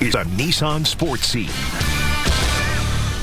is a Nissan Sports Scene.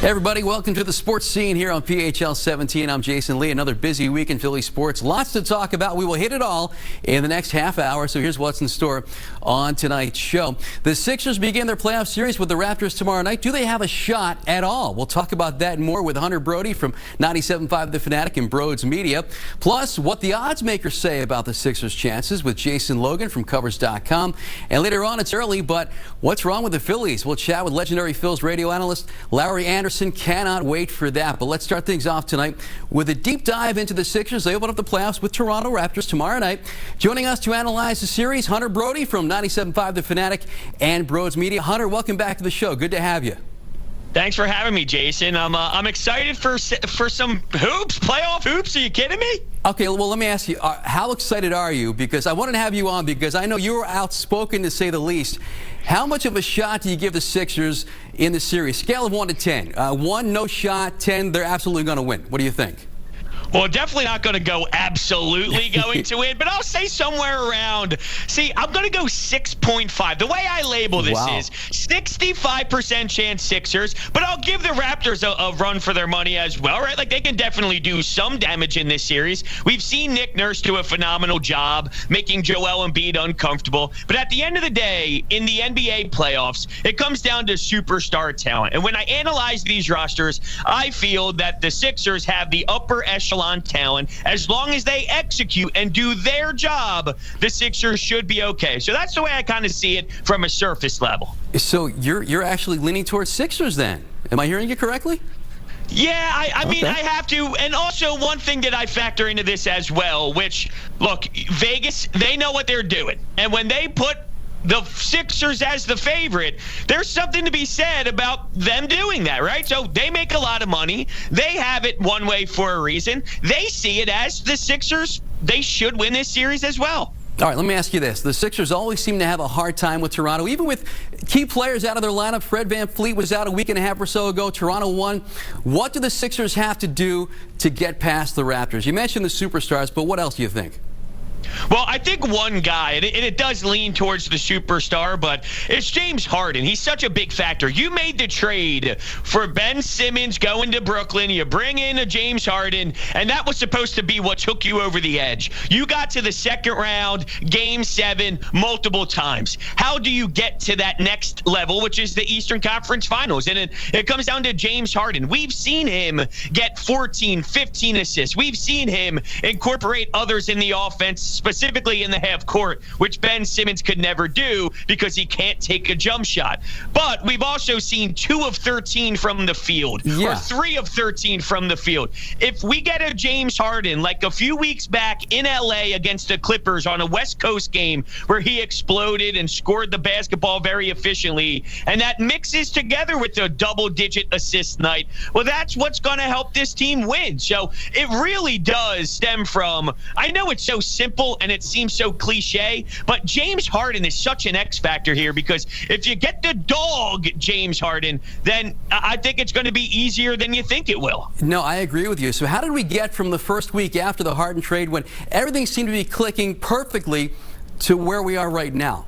Hey everybody, welcome to the Sports Scene here on PHL17. I'm Jason Lee. Another busy week in Philly sports. Lots to talk about. We will hit it all in the next half hour. So here's what's in store on tonight's show. The Sixers begin their playoff series with the Raptors tomorrow night. Do they have a shot at all? We'll talk about that and more with Hunter Brody from 97.5 The Fanatic and Brodes Media. Plus, what the odds makers say about the Sixers' chances with Jason Logan from Covers.com. And later on, it's early, but what's wrong with the Phillies? We'll chat with legendary Phil's radio analyst Larry Anderson. Cannot wait for that. But let's start things off tonight with a deep dive into the Sixers. They open up the playoffs with Toronto Raptors tomorrow night. Joining us to analyze the series, Hunter Brody from 97.5 The Fanatic and Brodes Media. Hunter, welcome back to the show. Good to have you. Thanks for having me, Jason. I'm excited for some hoops, playoff hoops. Are you kidding me? Okay, well, let me ask you, how excited are you? Because I wanted to have you on because I know you were outspoken, to say the least. How much of a shot do you give the Sixers in the series? Scale of 1 to 10. 1, no shot. 10, they're absolutely going to win. What do you think? Well, definitely not going to go absolutely going to win, but I'll say somewhere around. See, I'm going to go 6.5. The way I label this is 65% chance Sixers, but I'll give the Raptors a run for their money as well, right? Like, they can definitely do some damage in this series. We've seen Nick Nurse do a phenomenal job making Joel Embiid uncomfortable, but at the end of the day, in the NBA playoffs, it comes down to superstar talent. And when I analyze these rosters, I feel that the Sixers have the upper echelon talent. As long as they execute and do their job, the Sixers should be okay. So that's the way I kind of see it from a surface level. So you're actually leaning towards Sixers then? Am I hearing you correctly? Yeah, I mean, I have to. And also one thing that I factor into this as well, which, look, Vegas, they know what they're doing. And when they put the Sixers as the favorite, there's something to be said about them doing that, right? So they make a lot of money. They have it one way for a reason. They see it as the Sixers, they should win this series as well. All right, let me ask you this. The Sixers always seem to have a hard time with Toronto, even with key players out of their lineup. Fred VanVleet was out a week and a half or so ago. Toronto won. What do the Sixers have to do to get past the Raptors? You mentioned the superstars, but what else do you think? Well, I think one guy, and it does lean towards the superstar, but it's James Harden. He's such a big factor. You made the trade for Ben Simmons going to Brooklyn. You bring in a James Harden, and that was supposed to be what took you over the edge. You got to the second round, Game 7, multiple times. How do you get to that next level, which is the Eastern Conference Finals? And it comes down to James Harden. We've seen him get 14, 15 assists. We've seen him incorporate others in the offense, specifically in the half court, which Ben Simmons could never do because he can't take a jump shot. But we've also seen 2 of 13 from the field, or 3 of 13 from the field. If we get a James Harden like a few weeks back in LA against the Clippers on a West Coast game where he exploded and scored the basketball very efficiently, and that mixes together with a double-digit assist night, well, that's what's going to help this team win. So it really does stem from, I know it's so simple and it seems so cliche, but James Harden is such an X factor here, because if you get the dog James Harden, then I think it's going to be easier than you think it will. No, I agree with you. So how did we get from the first week after the Harden trade, when everything seemed to be clicking perfectly, to where we are right now?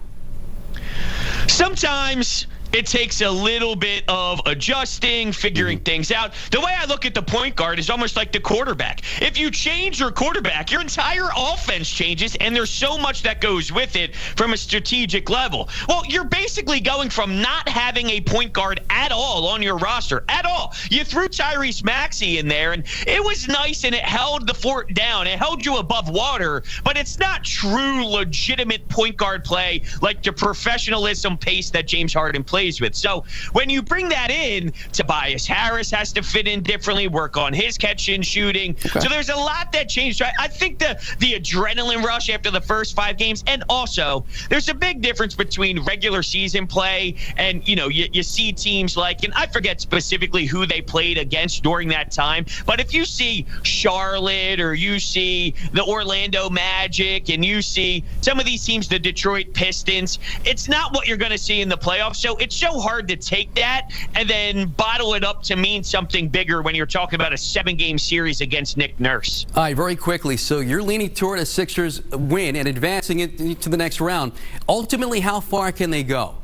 Sometimes it takes a little bit of adjusting, figuring things out. The way I look at the point guard is almost like the quarterback. If you change your quarterback, your entire offense changes, and there's so much that goes with it from a strategic level. Well, you're basically going from not having a point guard at all on your roster, at all. You threw Tyrese Maxey in there, and it was nice, and it held the fort down. It held you above water, but it's not true, legitimate point guard play like the professionalism pace that James Harden plays with. So when you bring that in, Tobias Harris has to fit in differently, work on his catch and shooting. Okay. So there's a lot that changed. I think the adrenaline rush after the first 5 games, and also there's a big difference between regular season play and, you see teams like, and I forget specifically who they played against during that time, but if you see Charlotte, or you see the Orlando Magic, and you see some of these teams, the Detroit Pistons, it's not what you're going to see in the playoffs. So it's so hard to take that and then bottle it up to mean something bigger when you're talking about a 7-game series against Nick Nurse. All right, very quickly. So you're leaning toward a Sixers win and advancing it to the next round. Ultimately, how far can they go?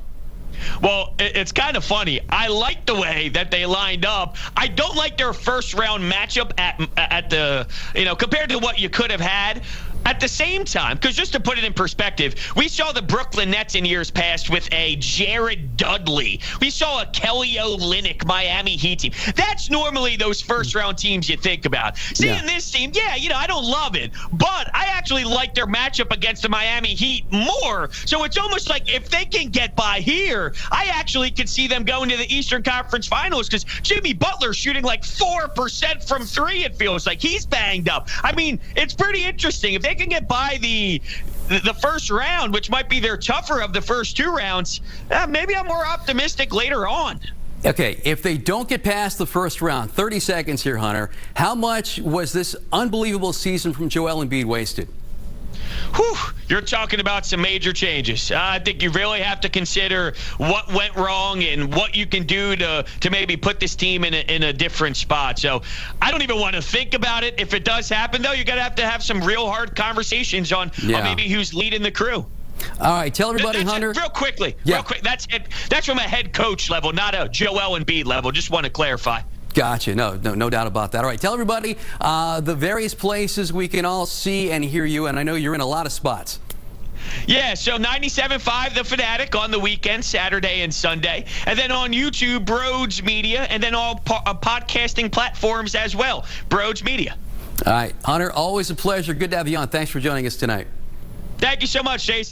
Well, it's kind of funny. I like the way that they lined up. I don't like their first round matchup at the, compared to what you could have had. At the same time, because just to put it in perspective, we saw the Brooklyn Nets in years past with a Jared Dudley. We saw a Kelly Olynyk Miami Heat team. That's normally those first-round teams you think about. Seeing this team, I don't love it, but I actually like their matchup against the Miami Heat more. So it's almost like if they can get by here, I actually could see them going to the Eastern Conference Finals because Jimmy Butler's shooting like 4% from three, it feels like. He's banged up. I mean, it's pretty interesting. If they can get by the first round, which might be their tougher of the first two rounds, maybe I'm more optimistic later on. Okay, if they don't get past the first round, 30 seconds here, Hunter, how much was this unbelievable season from Joel Embiid wasted? Whew, you're talking about some major changes. I think you really have to consider what went wrong and what you can do to maybe put this team in a different spot. So I don't even want to think about it. If it does happen, though, you're going to have some real hard conversations on maybe who's leading the crew. All right, tell everybody, that's Hunter. Real quick. That's from a head coach level, not a Joel Embiid level. Just want to clarify. Gotcha. No doubt about that. All right, tell everybody the various places we can all see and hear you, and I know you're in a lot of spots. Yeah, so 97.5 The Fanatic on the weekend, Saturday and Sunday. And then on YouTube, Brodes Media, and then all podcasting platforms as well, Brodes Media. All right, Hunter, always a pleasure. Good to have you on. Thanks for joining us tonight. Thank you so much, Jason.